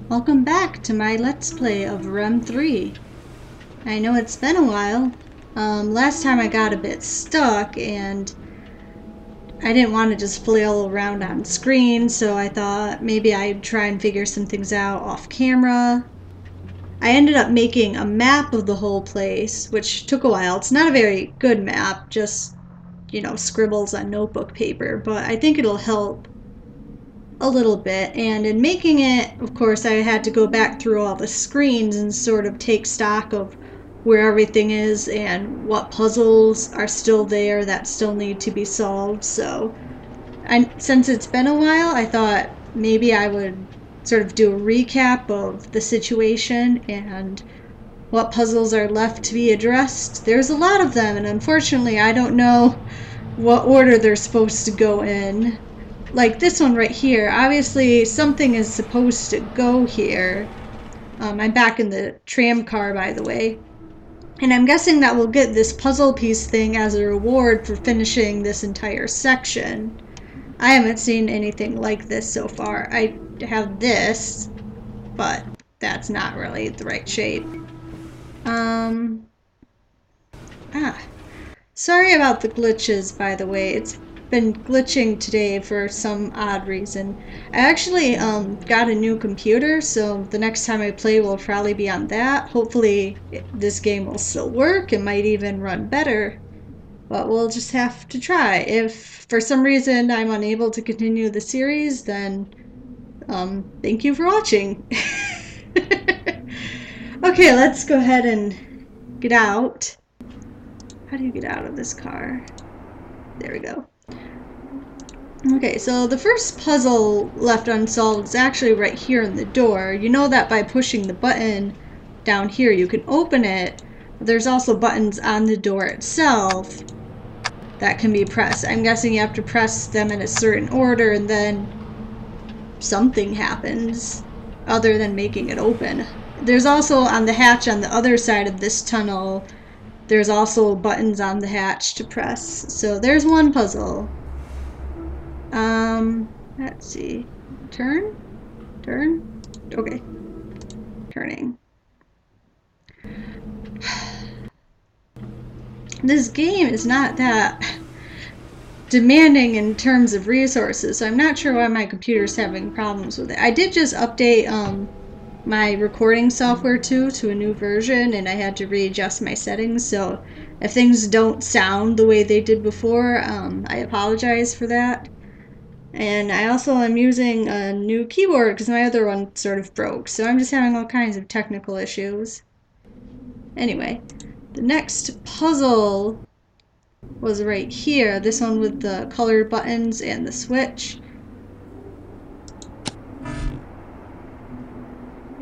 Welcome back to my Let's Play of Rhem 3. I know it's been a while. Last time I got a bit stuck and I didn't want to just flail around on screen, so I thought maybe I'd try and figure some things out off camera. I ended up making a map of the whole place, which took a while. It's not a very good map, just, scribbles on notebook paper, but I think it'll help a little bit. And in making it, of course, I had to go back through all the screens and sort of take stock of where everything is and what puzzles are still there that still need to be solved. So since it's been a while, I thought maybe I would sort of do a recap of the situation and what puzzles are left to be addressed. There's a lot of them, and unfortunately I don't know what order they're supposed to go in. Like this one right here, obviously something is supposed to go here. I'm back in the tram car, by the way. And I'm guessing that we'll get this puzzle piece thing as a reward for finishing this entire section. I haven't seen anything like this so far. I have this, but that's not really the right shape. Sorry about the glitches, by the way. It's been glitching today for some odd reason. I actually got a new computer, so the next time I play will probably be on that. Hopefully this game will still work. It might even run better, but we'll just have to try. If for some reason I'm unable to continue the series, then thank you for watching. Okay, let's go ahead and get out. How do you get out of this car? There we go. Okay, so the first puzzle left unsolved is actually right here in the door. You know that by pushing the button down here you can open it. There's also buttons on the door itself that can be pressed. I'm guessing you have to press them in a certain order and then something happens other than making it open. There's also on the hatch on the other side of this tunnel, there's also buttons on the hatch to press. So there's one puzzle. Let's see. Turn? Okay. Turning. This game is not that demanding in terms of resources, so I'm not sure why my computer's having problems with it. I did just update my recording software to a new version, and I had to readjust my settings, so if things don't sound the way they did before, I apologize for that. And I also am using a new keyboard because my other one sort of broke, so I'm just having all kinds of technical issues. Anyway, the next puzzle was right here, this one with the colored buttons and the switch.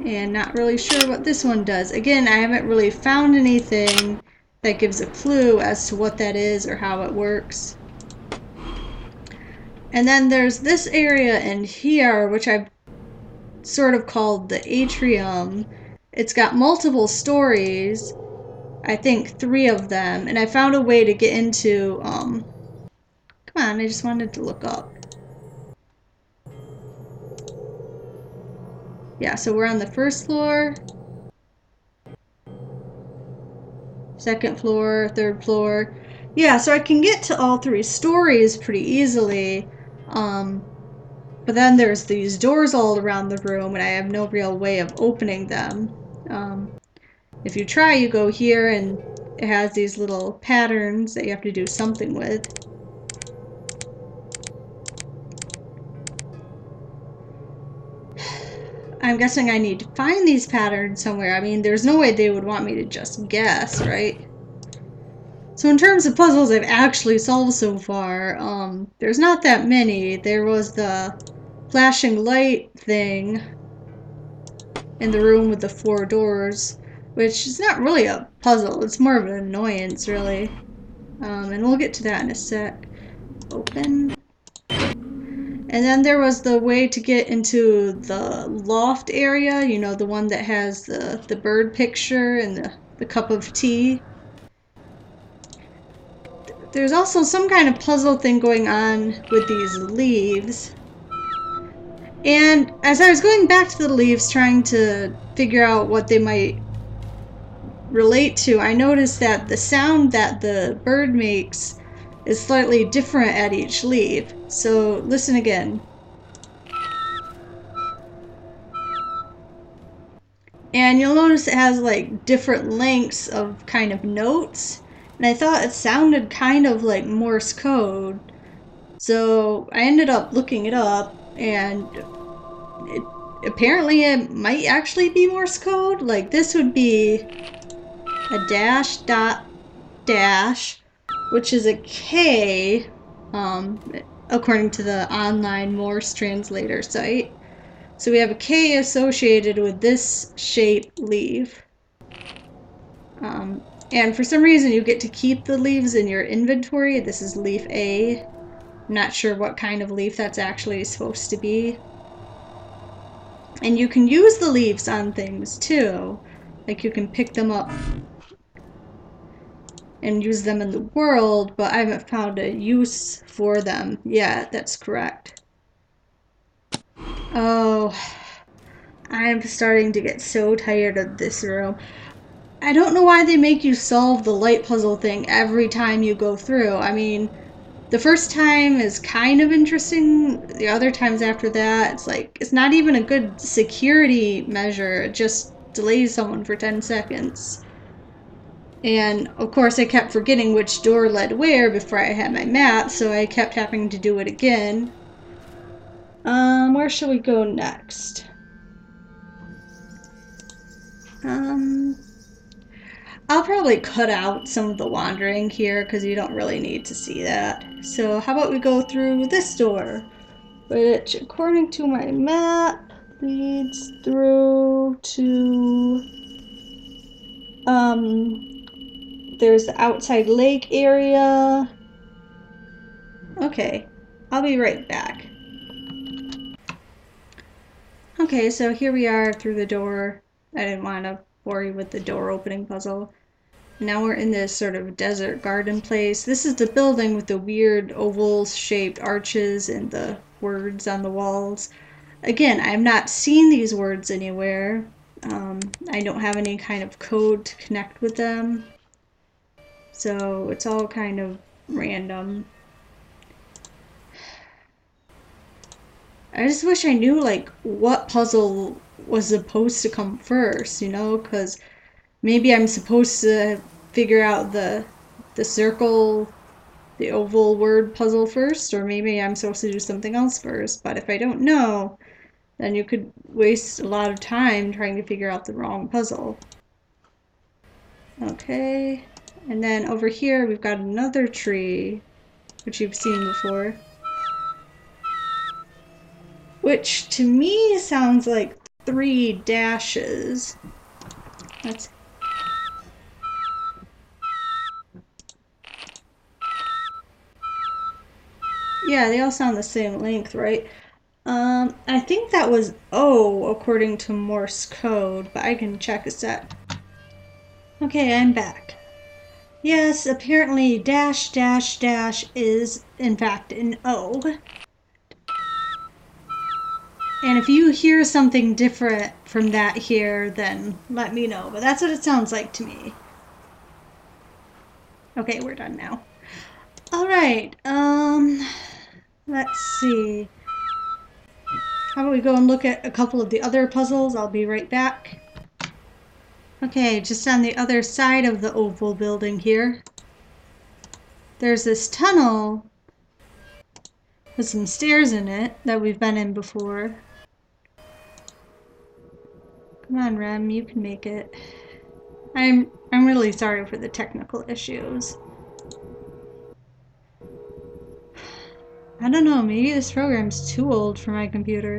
And not really sure what this one does. Again, I haven't really found anything that gives a clue as to what that is or how it works. And then there's this area in here, which I've sort of called the atrium. It's got multiple stories, I think 3 of them, and I found a way to get into, come on, I just wanted to look up. Yeah, so we're on the first floor, second floor, third floor. Yeah, so I can get to all 3 stories pretty easily. But then there's these doors all around the room and I have no real way of opening them. If you try, you go here and it has these little patterns that you have to do something with. I'm guessing I need to find these patterns somewhere. I mean, there's no way they would want me to just guess, right? So in terms of puzzles I've actually solved so far, there's not that many. There was the flashing light thing in the room with the 4 doors, which is not really a puzzle. It's more of an annoyance, really. And we'll get to that in a sec. Open. And then there was the way to get into the loft area, you know, the one that has the bird picture and the cup of tea. There's also some kind of puzzle thing going on with these leaves. And as I was going back to the leaves trying to figure out what they might relate to, I noticed that the sound that the bird makes is slightly different at each leaf. So listen again. And you'll notice it has like different lengths of kind of notes. And I thought it sounded kind of like Morse code. So I ended up looking it up, and apparently it might actually be Morse code. Like this would be a dash dot dash, which is a K, according to the online Morse translator site. So we have a K associated with this shaped leaf. And for some reason you get to keep the leaves in your inventory. This is leaf A. I'm not sure what kind of leaf that's actually supposed to be. And you can use the leaves on things too. Like you can pick them up and use them in the world, but I haven't found a use for them yet. That's correct. Oh, I'm starting to get so tired of this room. I don't know why they make you solve the light puzzle thing every time you go through. I mean, the first time is kind of interesting. The other times after that, it's like, it's not even a good security measure. It just delays someone for 10 seconds. And of course I kept forgetting which door led where before I had my map, so I kept having to do it again. Where shall we go next? I'll probably cut out some of the wandering here because you don't really need to see that. So how about we go through this door, which according to my map leads through to there's the outside lake area. Okay, I'll be right back. Okay, so here we are through the door. I didn't want to bore you with the door opening puzzle. Now we're in this sort of desert garden place. This is the building with the weird oval-shaped arches and the words on the walls. Again, I've not seen these words anywhere. I don't have any kind of code to connect with them. So it's all kind of random. I just wish I knew like what puzzle was supposed to come first, you know, because maybe I'm supposed to figure out the circle, the oval word puzzle first, or maybe I'm supposed to do something else first. But if I don't know, then you could waste a lot of time trying to figure out the wrong puzzle. Okay, and then over here we've got another tree, which you've seen before. Which to me sounds like 3 dashes. That's yeah, they all sound the same length, right? I think that was O according to Morse code, but I can check a sec. Okay, I'm back. Yes, apparently dash dash dash is in fact an O. And if you hear something different from that here, then let me know. But that's what it sounds like to me. Okay, we're done now. Alright, let's see. How about we go and look at a couple of the other puzzles? I'll be right back. Okay, just on the other side of the oval building here, there's this tunnel with some stairs in it that we've been in before. Come on, Rhem, you can make it. I'm really sorry for the technical issues. I don't know, maybe this program's too old for my computer.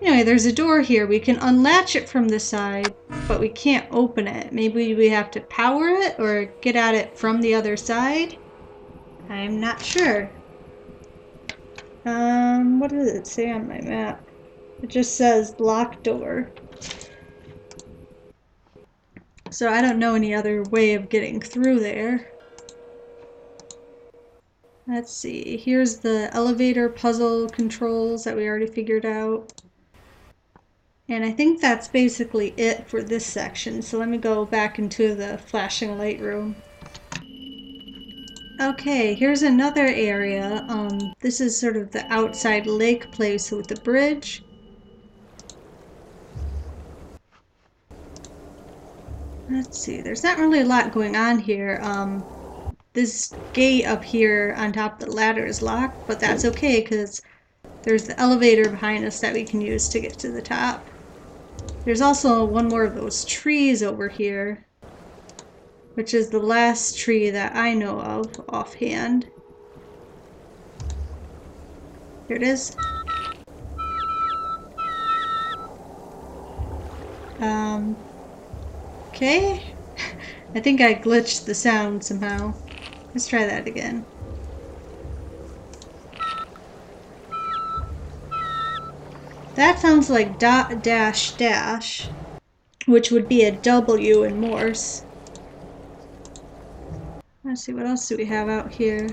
Anyway, there's a door here. We can unlatch it from this side, but we can't open it. Maybe we have to power it or get at it from the other side? I'm not sure. What does it say on my map? It just says locked door. So I don't know any other way of getting through there. Let's see, here's the elevator puzzle controls that we already figured out. And I think that's basically it for this section, so let me go back into the flashing light room. Okay, here's another area. This is sort of the outside lake place with the bridge. Let's see, there's not really a lot going on here. This gate up here on top of the ladder is locked, but that's okay because there's the elevator behind us that we can use to get to the top. There's also one more of those trees over here, which is the last tree that I know of offhand. Here it is. Okay. I think I glitched the sound somehow. Let's try that again. That sounds like dot dash dash, which would be a W in Morse. Let's see, what else do we have out here?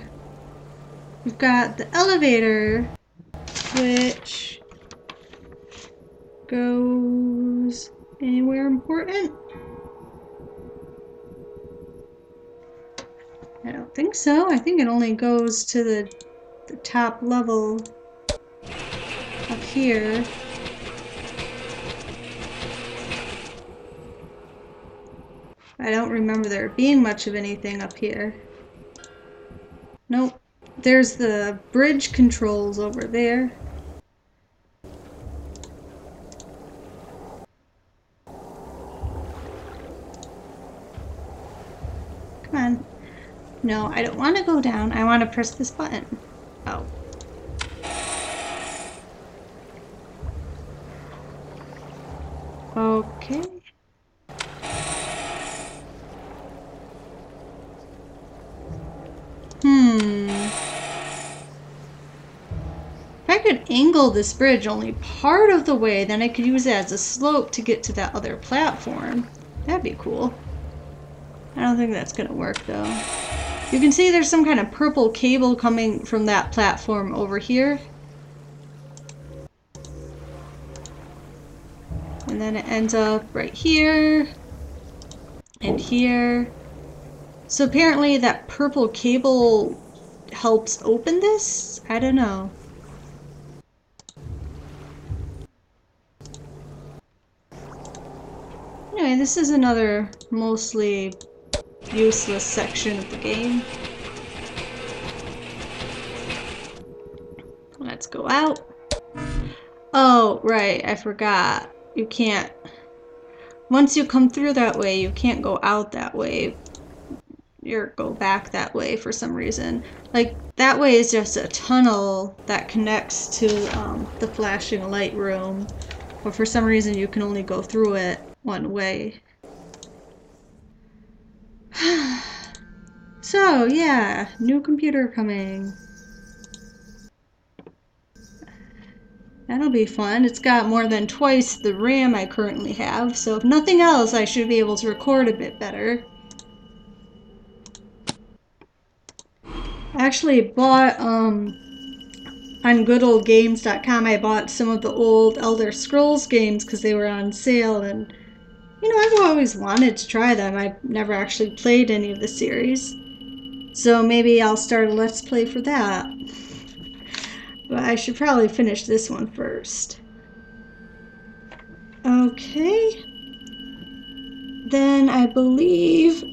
We've got the elevator, which goes anywhere important? I don't think so. I think it only goes to the top level up here. I don't remember there being much of anything up here. Nope. There's the bridge controls over there. Come on. No, I don't want to go down. I want to press this button. Oh. Okay. If I could angle this bridge only part of the way, then I could use it as a slope to get to that other platform. That'd be cool. I don't think that's gonna work though. You can see there's some kind of purple cable coming from that platform over here. And then it ends up right here and here. So apparently that purple cable helps open this? I don't know. Anyway, this is another mostly useless section of the game. Let's go out. Oh, right, I forgot. You can't... Once you come through that way, you can't go out that way. Or go back that way for some reason. Like, that way is just a tunnel that connects to the flashing light room. But for some reason, you can only go through it one way. So, yeah, new computer coming. That'll be fun. It's got more than twice the RAM I currently have, so if nothing else, I should be able to record a bit better. I actually bought, on goodoldgames.com, I bought some of the old Elder Scrolls games because they were on sale, and, you know, I've always wanted to try them. I've never actually played any of the series. So maybe I'll start a Let's Play for that. But I should probably finish this one first. Okay. Then I believe...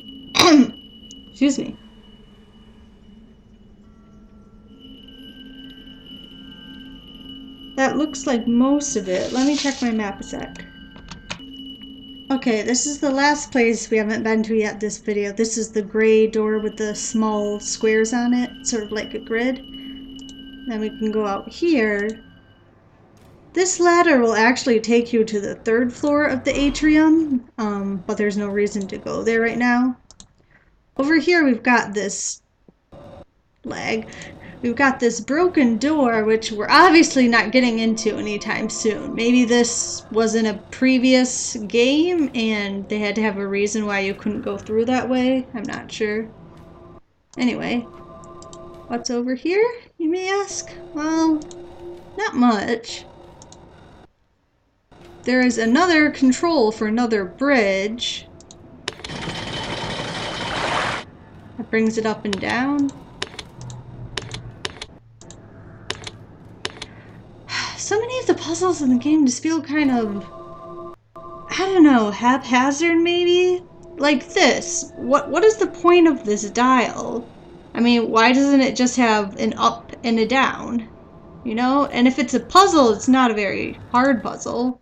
Excuse me. That looks like most of it. Let me check my map a sec. Okay, this is the last place we haven't been to yet this video. This is the gray door with the small squares on it, sort of like a grid. Then we can go out here. This ladder will actually take you to the 3rd floor of the atrium, but there's no reason to go there right now. Over here we've got this lag. We've got this broken door, which we're obviously not getting into anytime soon. Maybe this was in a previous game and they had to have a reason why you couldn't go through that way. I'm not sure. Anyway, What's over here, you may ask? Well, not much. There is another control for another bridge. That brings it up and down. So many of the puzzles in the game just feel kind of, I don't know, haphazard maybe? Like this. What is the point of this dial? I mean, why doesn't it just have an up and a down? You know? And if it's a puzzle, it's not a very hard puzzle.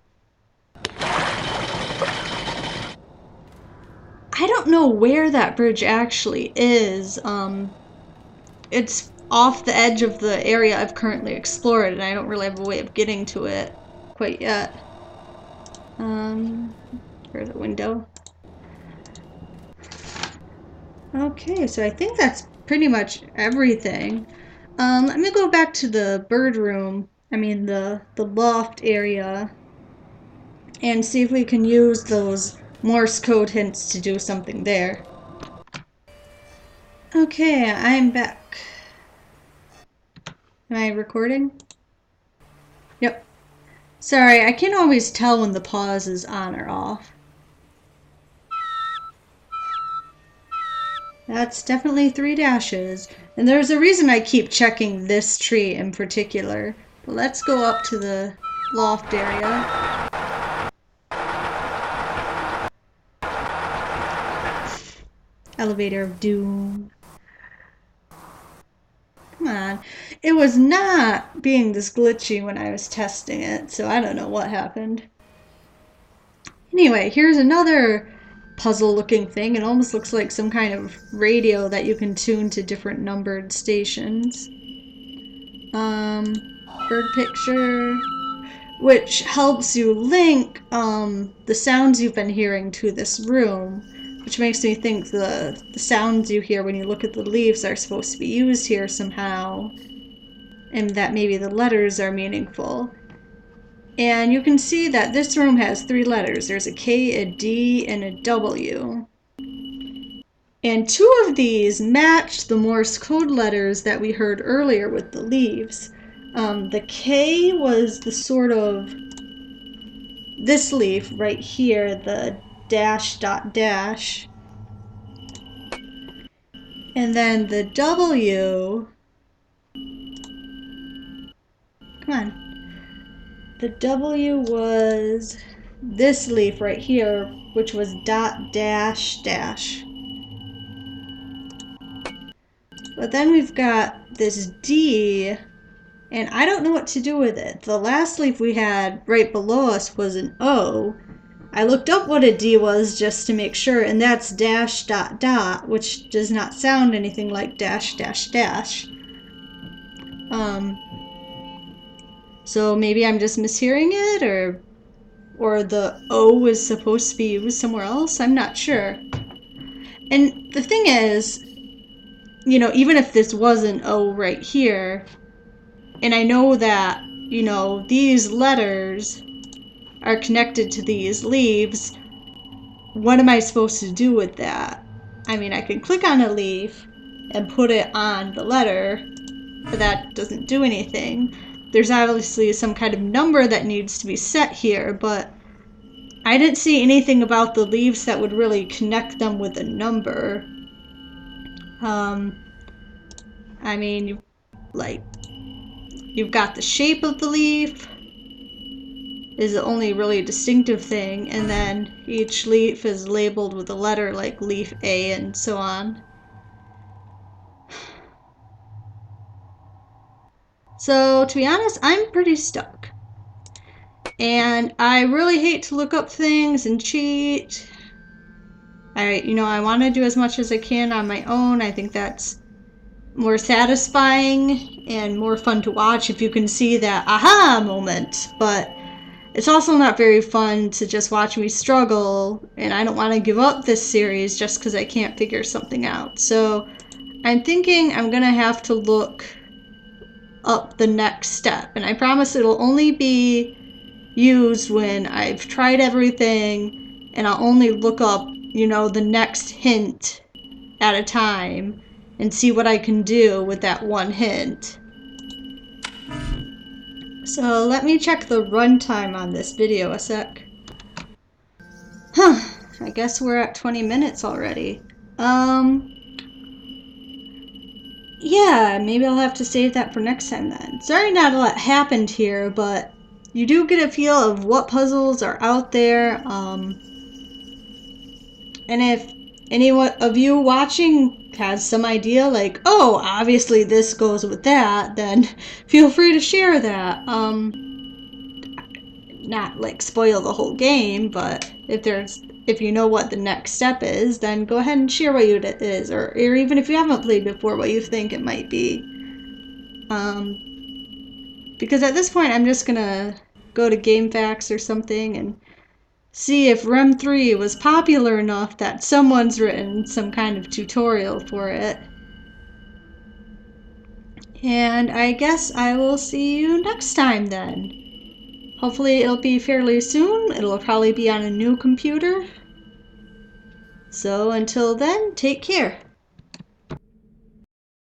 I don't know where that bridge actually is. It's off the edge of the area I've currently explored, and I don't really have a way of getting to it quite yet. There's a window. Okay, so I think that's pretty much everything. Let me go back to the bird room, the loft area, and see if we can use those Morse code hints to do something there. Okay, I'm back. Am I recording? Yep. Sorry, I can't always tell when the pause is on or off. That's definitely 3 dashes. And there's a reason I keep checking this tree in particular. But let's go up to the loft area. Elevator of Doom. Come on. It was not being this glitchy when I was testing it, so I don't know what happened. Anyway, here's another puzzle-looking thing. It almost looks like some kind of radio that you can tune to different numbered stations. Bird picture, which helps you link the sounds you've been hearing to this room, which makes me think the sounds you hear when you look at the leaves are supposed to be used here somehow, and that maybe the letters are meaningful. And you can see that this room has 3 letters. There's a K, a D, and a W. And 2 of these match the Morse code letters that we heard earlier with the leaves. The K was the sort of this leaf right here, the dash dot dash. And then the W, come on, the W was this leaf right here, which was dot dash dash. But then we've got this D, and I don't know what to do with it. The last leaf we had right below us was an O. I looked up what a D was just to make sure, and that's dash dot dot, which does not sound anything like dash dash dash. So maybe I'm just mishearing it, or the O is supposed to be used somewhere else. I'm not sure. And the thing is, you know, even if this was an O right here, and I know that, you know, these letters are connected to these leaves, what am I supposed to do with that? I mean, I can click on a leaf and put it on the letter, but that doesn't do anything. There's obviously some kind of number that needs to be set here, but I didn't see anything about the leaves that would really connect them with a number. I mean, you've got the shape of the leaf is the only really distinctive thing, and then each leaf is labeled with a letter like leaf A and so on. So to be honest, I'm pretty stuck. And I really hate to look up things and cheat. I want to do as much as I can on my own. I think that's more satisfying and more fun to watch if you can see that aha moment, but it's also not very fun to just watch me struggle, and I don't want to give up this series just because I can't figure something out. So I'm thinking I'm gonna have to look up the next step, and I promise it'll only be used when I've tried everything, and I'll only look up, you know, the next hint at a time. and see what I can do with that one hint. So let me check the runtime on this video a sec. Huh, I guess we're at 20 minutes already. Yeah, maybe I'll have to save that for next time then. Sorry not a lot happened here, but you do get a feel of what puzzles are out there. And if anyone of you watching has some idea, like, oh, obviously this goes with that, then feel free to share that. Not like spoil the whole game, but if you know what the next step is, then go ahead and share what it is, or even if you haven't played before, what you think it might be. Because at this point, I'm just gonna go to GameFAQs or something and see if Rhem 3 was popular enough that someone's written some kind of tutorial for it. And I guess I will see you next time then. Hopefully it'll be fairly soon. It'll probably be on a new computer. So until then, take care.